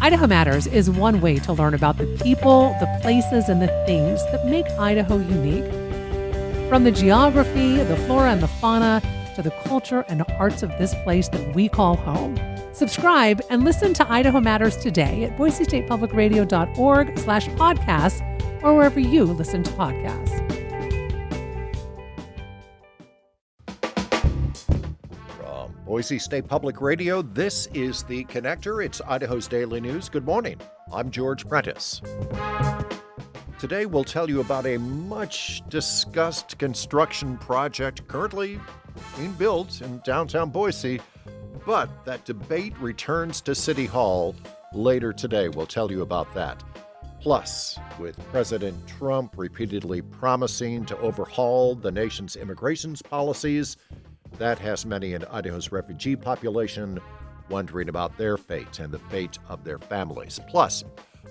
Idaho Matters is one way to learn about the people, the places, and the things that make Idaho unique. From the geography, the flora and the fauna, to the culture and arts of this place that we call home. Subscribe and listen to Idaho Matters today at boisestatepublicradio.org/podcasts or wherever you listen to podcasts. From Boise State Public Radio, this is The Connector. It's Idaho's daily news. Good morning. I'm George Prentice. Today we'll tell you about a much-discussed construction project currently being built in downtown Boise, but that debate returns to City Hall later today. We'll tell you about that. Plus, with President Trump repeatedly promising to overhaul the nation's immigration policies, that has many in Idaho's refugee population wondering about their fate and the fate of their families. Plus,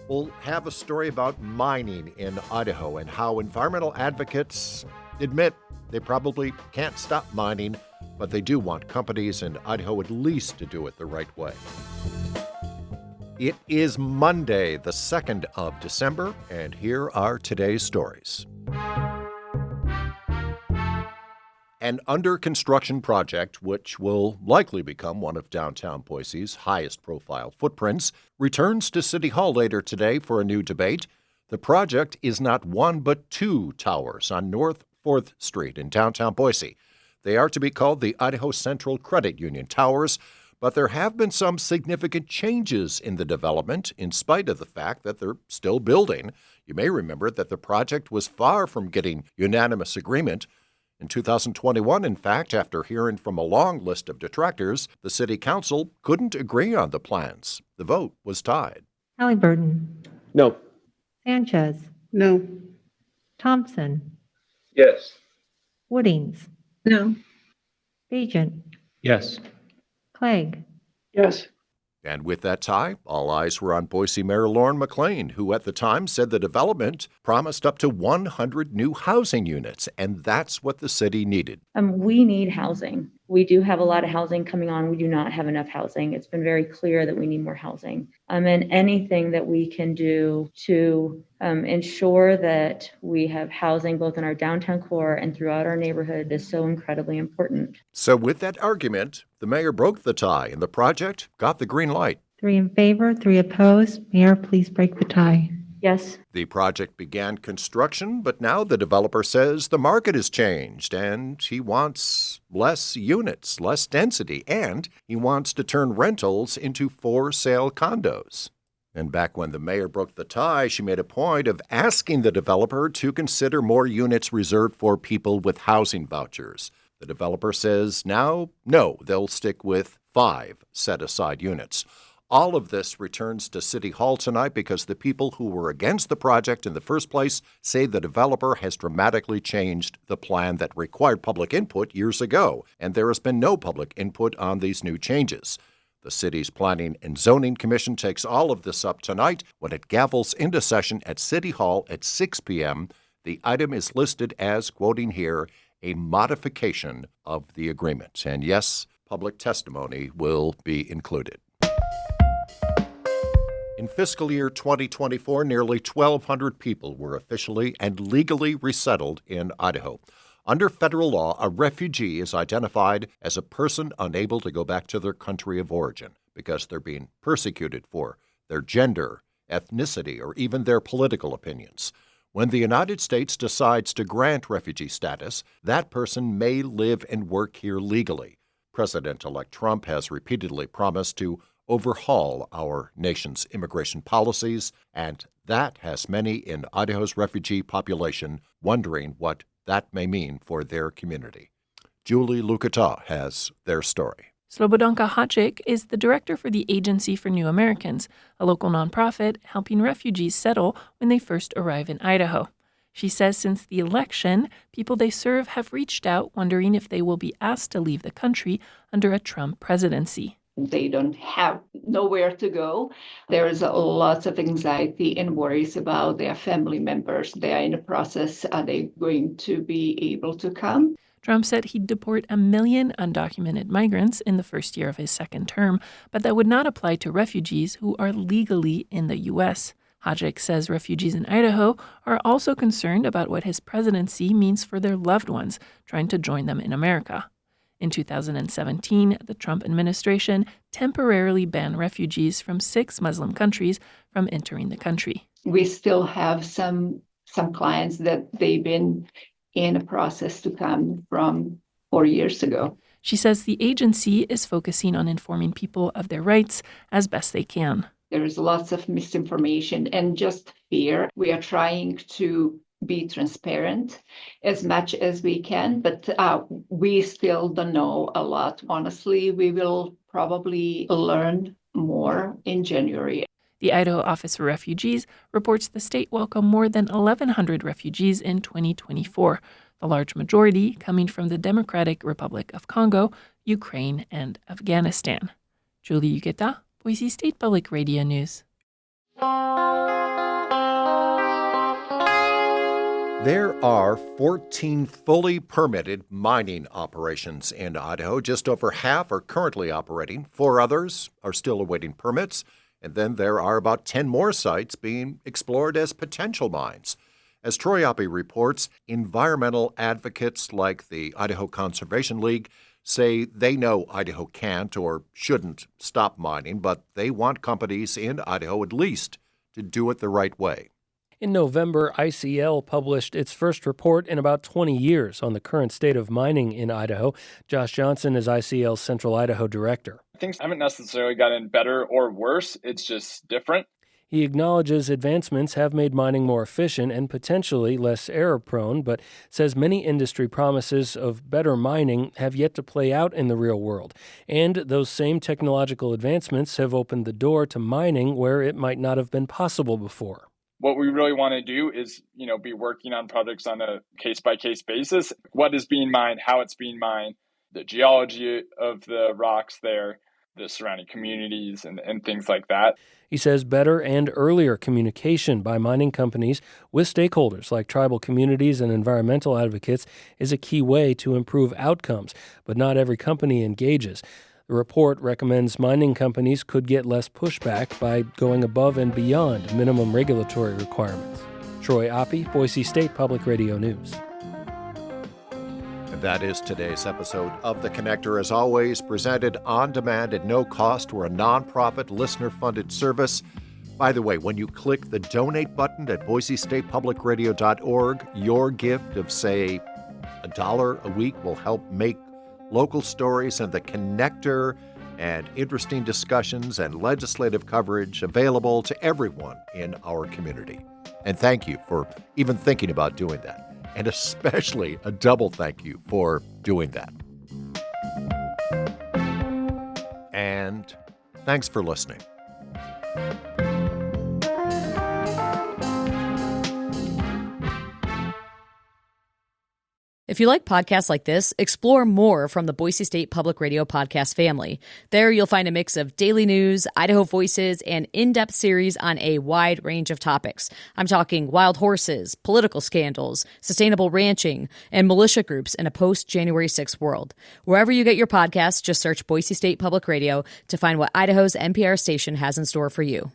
we'll have a story about mining in Idaho and how environmental advocates admit they probably can't stop mining, but they do want companies in Idaho at least to do it the right way. It is Monday, the 2nd of December, and here are today's stories. An under-construction project, which will likely become one of downtown Boise's highest-profile footprints, returns to City Hall later today for a new debate. The project is not one but two towers on North 4th Street in downtown Boise. They are to be called the Idaho Central Credit Union Towers, but there have been some significant changes in the development in spite of the fact that they're still building. You may remember that the project was far from getting unanimous agreement. In 2021, in fact, after hearing from a long list of detractors, the City Council couldn't agree on the plans. The vote was tied. Halliburton. No. Sanchez. No. Thompson. Yes. Woodings. No. Bagent. Yes. Clegg. Yes. And with that tie, all eyes were on Boise Mayor Lauren McLean, who at the time said the development promised up to 100 new housing units, and that's what the city needed. We need housing. We do have a lot of housing coming on. We do not have enough housing. It's been very clear that we need more housing. And anything that we can do to ensure that we have housing both in our downtown core and throughout our neighborhood is so incredibly important. So with that argument, the mayor broke the tie, and the project got the green light. 3 in favor, 3 opposed. Mayor, please break the tie. Yes. The project began construction, but now the developer says the market has changed and he wants less units, less density, and he wants to turn rentals into for-sale condos. And back when the mayor broke the tie, she made a point of asking the developer to consider more units reserved for people with housing vouchers. The developer says now, no, they'll stick with 5 set-aside units. All of this returns to City Hall tonight because the people who were against the project in the first place say the developer has dramatically changed the plan that required public input years ago, and there has been no public input on these new changes. The city's Planning and Zoning Commission takes all of this up tonight when it gavels into session at City Hall at 6 p.m. The item is listed as, quoting here, a modification of the agreement. And yes, public testimony will be included. In fiscal year 2024, nearly 1,200 people were officially and legally resettled in Idaho. Under federal law, a refugee is identified as a person unable to go back to their country of origin because they're being persecuted for their gender, ethnicity, or even their political opinions. When the United States decides to grant refugee status, that person may live and work here legally. President-elect Trump has repeatedly promised to overhaul our nation's immigration policies, and that has many in Idaho's refugee population wondering what that may mean for their community. Julie Lukata has their story. Slobodanka Haczyk is the director for the Agency for New Americans, a local nonprofit helping refugees settle when they first arrive in Idaho. She says since the election, people they serve have reached out wondering if they will be asked to leave the country under a Trump presidency. They don't have nowhere to go. There is lots of anxiety and worries about their family members. They are in the process. Are they going to be able to come? Trump said he'd deport 1 million undocumented migrants in the first year of his second term, but that would not apply to refugees who are legally in the U.S. Hodgick says refugees in Idaho are also concerned about what his presidency means for their loved ones trying to join them in America. In 2017, the Trump administration temporarily banned refugees from 6 Muslim countries from entering the country. We still have some clients that they've been in a process to come from 4 years ago. She says the agency is focusing on informing people of their rights as best they can. There's lots of misinformation and just fear. We are trying to be transparent as much as we can, but we still don't know a lot. Honestly, we will probably learn more in January. The Idaho Office for Refugees reports the state welcomed more than 1,100 refugees in 2024, the large majority coming from the Democratic Republic of Congo, Ukraine, and Afghanistan. Julie Ugueta, Boise State Public Radio News. There are 14 fully permitted mining operations in Idaho. Just over half are currently operating. 4 others are still awaiting permits. And then there are about 10 more sites being explored as potential mines. As Troy Oppie reports, environmental advocates like the Idaho Conservation League say they know Idaho can't or shouldn't stop mining, but they want companies in Idaho at least to do it the right way. In November, ICL published its first report in about 20 years on the current state of mining in Idaho. Josh Johnson is ICL's Central Idaho director. Things haven't necessarily gotten better or worse. It's just different. He acknowledges advancements have made mining more efficient and potentially less error-prone, but says many industry promises of better mining have yet to play out in the real world. And those same technological advancements have opened the door to mining where it might not have been possible before. What we really want to do is, be working on projects on a case-by-case basis. What is being mined, how it's being mined, the geology of the rocks there, the surrounding communities, and things like that. He says better and earlier communication by mining companies with stakeholders like tribal communities and environmental advocates is a key way to improve outcomes, but not every company engages. The report recommends mining companies could get less pushback by going above and beyond minimum regulatory requirements. Troy Oppie, Boise State Public Radio News. And that is today's episode of The Connector. As always, presented on demand at no cost. We're a nonprofit, listener-funded service. By the way, when you click the donate button at boisestatepublicradio.org, your gift of, say, $1 a week will help make local stories and The Connector and interesting discussions and legislative coverage available to everyone in our community. And thank you for even thinking about doing that. And especially a double thank you for doing that. And thanks for listening. If you like podcasts like this, explore more from the Boise State Public Radio podcast family. There you'll find a mix of daily news, Idaho Voices, and in-depth series on a wide range of topics. I'm talking wild horses, political scandals, sustainable ranching, and militia groups in a post-January 6th world. Wherever you get your podcasts, just search Boise State Public Radio to find what Idaho's NPR station has in store for you.